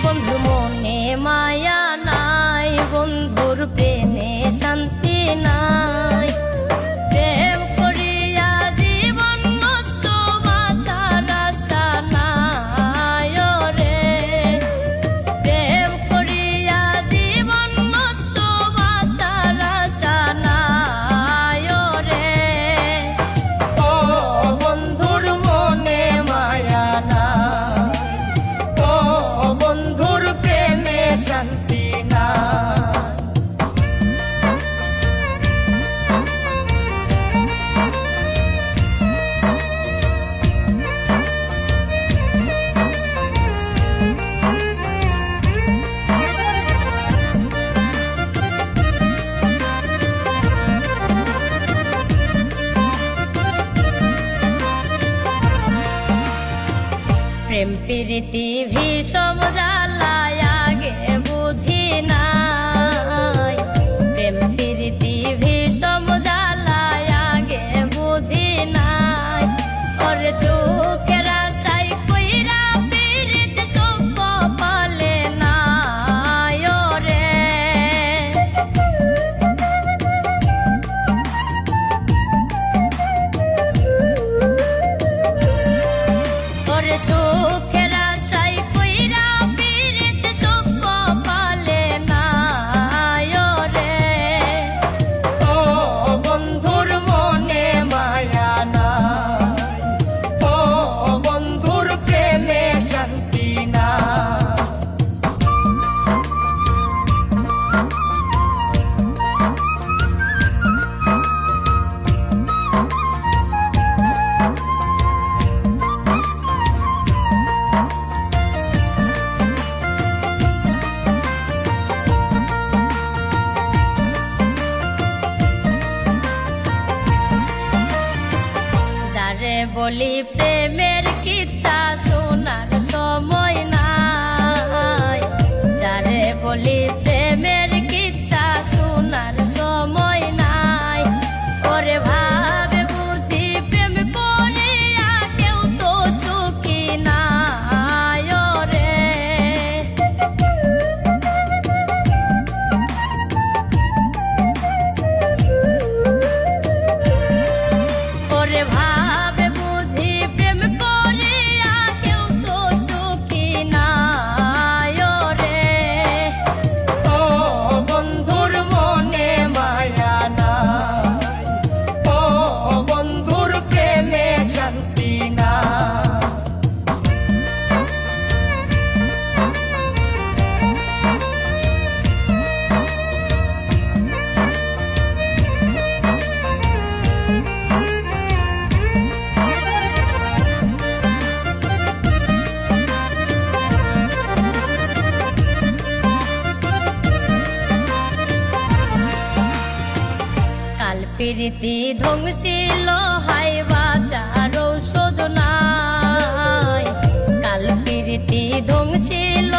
বন্ধু মনে মায়া নাই, বন্ধুর প্রেমে শান্তি নাই। প্রেম করিয়া জীবন নষ্ট, বাঁচার আশা নাই রে। প্রেম করিয়া জীবন নষ্ট, বাঁচার আশা নাই রে। ও বন্ধুর মনে মায়া নাই, ও বন্ধুর প্রেমে শান্তি নাই। প্রেম প্রীতি ভীষণ জ্বালায় আগে বুঝি নাই। প্রেম প্রীতি ভীষণ জ্বালায় আগে বুঝি নাই। ওরে সুখের আশায় কইরা পীড়িত সুখ কপালে নাই রে। ওরে সুখের আশায় কইরা পীড়িত সুখ কপালে নাই রে। ও বন্ধুর মনে মায়া নাই, ও বন্ধুর প্রেমে শান্তি নাই। যারে বলি প্রেমের কিচ্ছা শোনার সময় নাই। যারে বলি প্রেমের কিচ্ছা শোনার সময় নাই। ওরে ভাবে বুঝি প্রেম করিয়া কেউ তো সুখী নাই রে। ওরে ভাবে বুঝি প্রেম করিয়া কেউ তো সুখী নাই রে। ও বন্ধুর মনে মায়া নাই, ও বন্ধুর প্রেমে শান্তি নাই। কাল প্রীতি ধ্বংসিল হাই বাঁচার ঔষধ নাই। কাল প্রীতি ধ্বংসিল